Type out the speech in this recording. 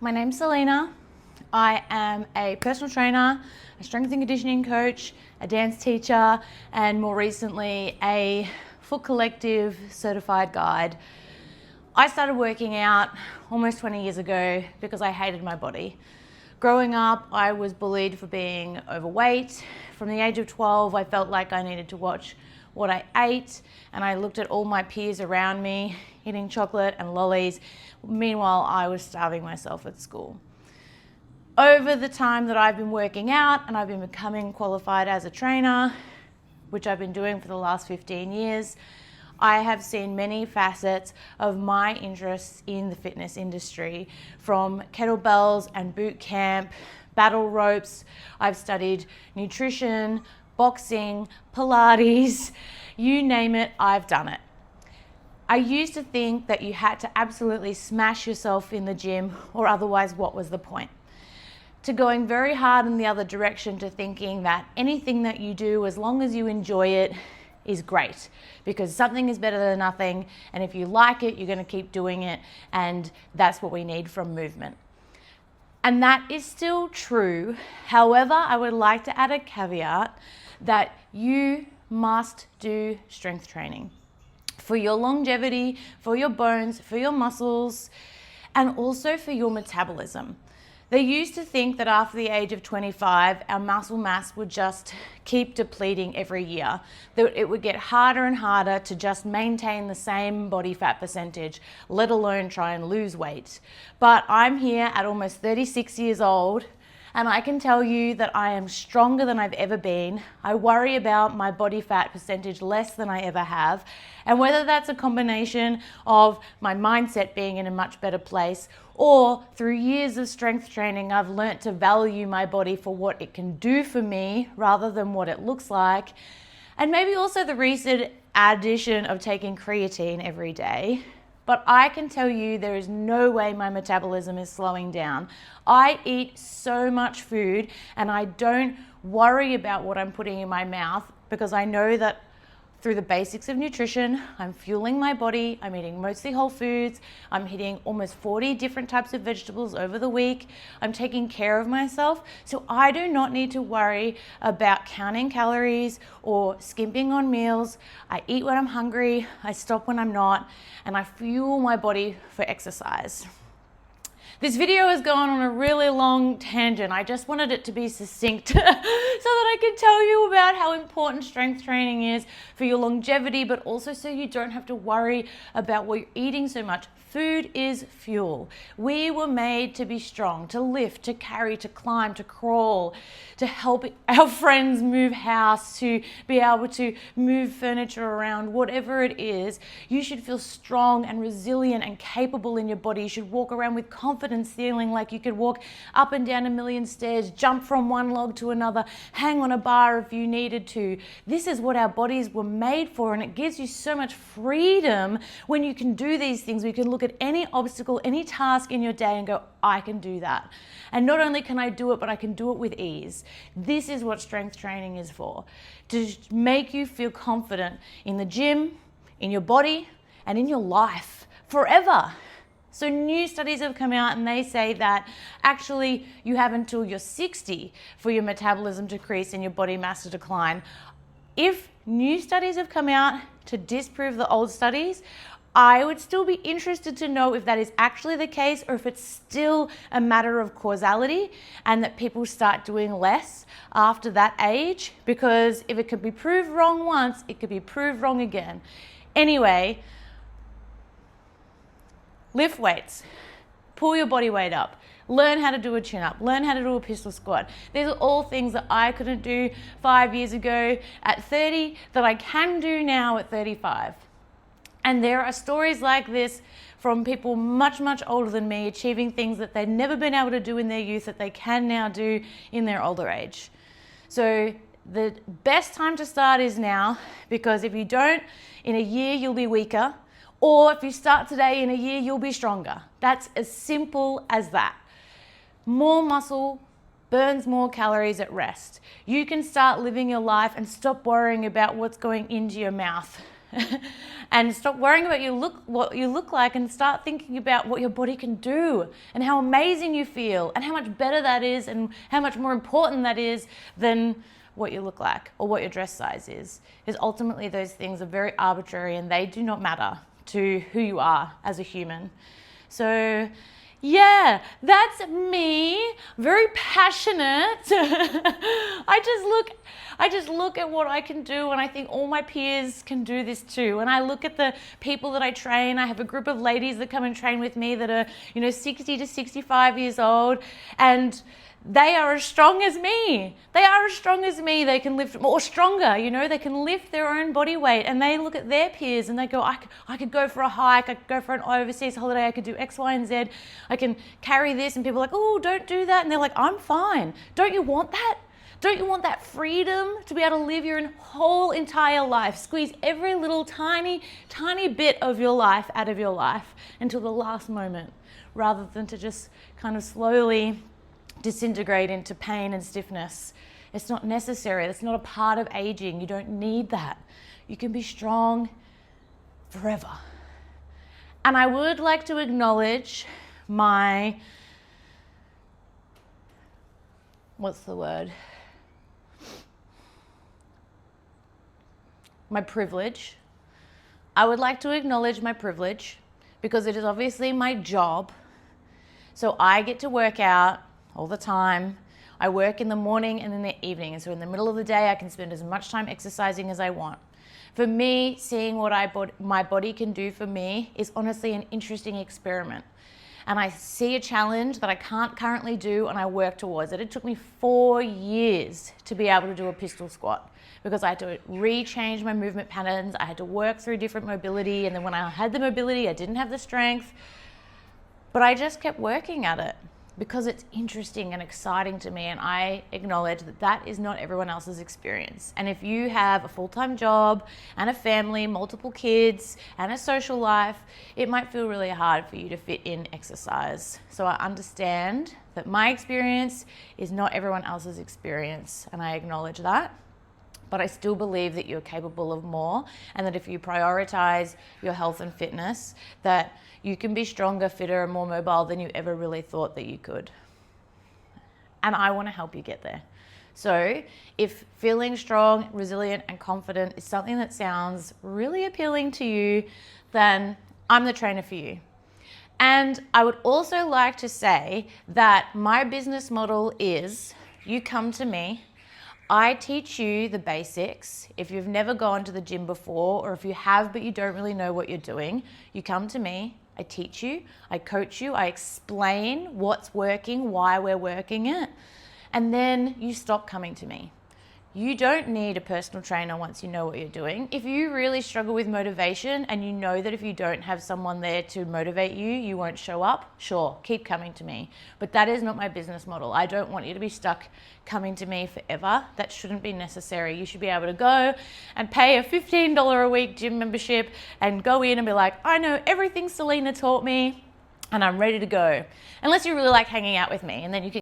My name's Selena. I am a personal trainer, a strength and conditioning coach, a dance teacher, and more recently, a Foot Collective certified guide. I started working out almost 20 years ago because I hated my body. Growing up, I was bullied for being overweight. From the age of 12, I felt like I needed to watch what I ate, and I looked at all my peers around me eating chocolate and lollies. Meanwhile, I was starving myself at school. Over the time that I've been working out and I've been becoming qualified as a trainer, which I've been doing for the last 15 years, I have seen many facets of my interests in the fitness industry, from kettlebells and boot camp, battle ropes. I've studied nutrition, boxing, Pilates, you name it, I've done it. I used to think that you had to absolutely smash yourself in the gym, or otherwise what was the point? To going very hard in the other direction, to thinking that anything that you do, as long as you enjoy it, is great, because something is better than nothing, and if you like it, you're going to keep doing it, and that's what we need from movement. And that is still true. However, I would like to add a caveat that you must do strength training for your longevity, for your bones, for your muscles, and also for your metabolism. They used to think that after the age of 25, our muscle mass would just keep depleting every year, that it would get harder and harder to just maintain the same body fat percentage, let alone try and lose weight. But I'm here at almost 36 years old, and I can tell you that I am stronger than I've ever been. I worry about my body fat percentage less than I ever have. And whether that's a combination of my mindset being in a much better place, or through years of strength training, I've learnt to value my body for what it can do for me rather than what it looks like. And maybe also the recent addition of taking creatine every day. But I can tell you there is no way my metabolism is slowing down. I eat so much food and I don't worry about what I'm putting in my mouth, because I know that through the basics of nutrition, I'm fueling my body, I'm eating mostly whole foods, I'm hitting almost 40 different types of vegetables over the week, I'm taking care of myself, so I do not need to worry about counting calories or skimping on meals. I eat when I'm hungry, I stop when I'm not, and I fuel my body for exercise. This video has gone on a really long tangent. I just wanted it to be succinct so that I could tell you about how important strength training is for your longevity, but also so you don't have to worry about what you're eating so much. Food is fuel. We were made to be strong, to lift, to carry, to climb, to crawl, to help our friends move house, to be able to move furniture around, whatever it is. You should feel strong and resilient and capable in your body. You should walk around with confidence, feeling like you could walk up and down a million stairs, jump from one log to another, hang on a bar if you needed to. This is what our bodies were made for, and it gives you so much freedom when you can do these things. We can look at any obstacle, any task in your day and go, I can do that. And not only can I do it, but I can do it with ease. This is what strength training is for, to make you feel confident in the gym, in your body, and in your life forever. So new studies have come out and they say that actually you have until you're 60 for your metabolism to decrease and your body mass to decline. If new studies have come out to disprove the old studies, I would still be interested to know if that is actually the case, or if it's still a matter of causality and that people start doing less after that age, because if it could be proved wrong once, it could be proved wrong again. Anyway, lift weights, pull your body weight up, learn how to do a chin-up, learn how to do a pistol squat. These are all things that I couldn't do 5 years ago at 30 that I can do now at 35. And there are stories like this from people much, much older than me, achieving things that they'd never been able to do in their youth that they can now do in their older age. So the best time to start is now, because if you don't, in a year you'll be weaker, or if you start today, in a year you'll be stronger. That's as simple as that. More muscle burns more calories at rest. You can start living your life and stop worrying about what's going into your mouth. And stop worrying about what you look like, and start thinking about what your body can do and how amazing you feel and how much better that is and how much more important that is than what you look like or what your dress size is. Because ultimately those things are very arbitrary and they do not matter to who you are as a human. So yeah, that's me. Very passionate. I just look at what I can do, and I think all my peers can do this too. And I look at the people that I train. I have a group of ladies that come and train with me that are, 60 to 65 years old, and they are as strong as me. They are as strong as me. They can lift, or stronger, they can lift their own body weight, and they look at their peers and they go, I could go for a hike, I could go for an overseas holiday, I could do X, Y, and Z, I can carry this, and people are like, oh, don't do that. And they're like, I'm fine. Don't you want that? Don't you want that freedom to be able to live your whole entire life? Squeeze every little tiny, tiny bit of your life out of your life until the last moment, rather than to just kind of slowly disintegrate into pain and stiffness. It's not necessary. It's not a part of aging. You don't need that. You can be strong forever. And I would like to acknowledge my, my privilege. I would like to acknowledge my privilege because it is obviously my job. So I get to work out all the time. I work in the morning and in the evening. And so in the middle of the day, I can spend as much time exercising as I want. For me, seeing what my body can do for me is honestly an interesting experiment. And I see a challenge that I can't currently do, and I work towards it. It took me 4 years to be able to do a pistol squat because I had to rechange my movement patterns. I had to work through different mobility. And then when I had the mobility, I didn't have the strength. But I just kept working at it because it's interesting and exciting to me, and I acknowledge that that is not everyone else's experience. And if you have a full-time job and a family, multiple kids, and a social life, it might feel really hard for you to fit in exercise. So I understand that my experience is not everyone else's experience, and I acknowledge that. But I still believe that you're capable of more, and that if you prioritize your health and fitness, that you can be stronger, fitter, and more mobile than you ever really thought that you could. And I want to help you get there. So if feeling strong, resilient, and confident is something that sounds really appealing to you, then I'm the trainer for you. And I would also like to say that my business model is you come to me, I teach you the basics. If you've never gone to the gym before, or if you have but you don't really know what you're doing, you come to me, I teach you, I coach you, I explain what's working, why we're working it, and then you stop coming to me. You don't need a personal trainer once you know what you're doing. If you really struggle with motivation and you know that if you don't have someone there to motivate you, you won't show up, sure, keep coming to me. But that is not my business model. I don't want you to be stuck coming to me forever. That shouldn't be necessary. You should be able to go and pay a $15 a week gym membership and go in and be like, I know everything Selena taught me and I'm ready to go. Unless you really like hanging out with me, and then you can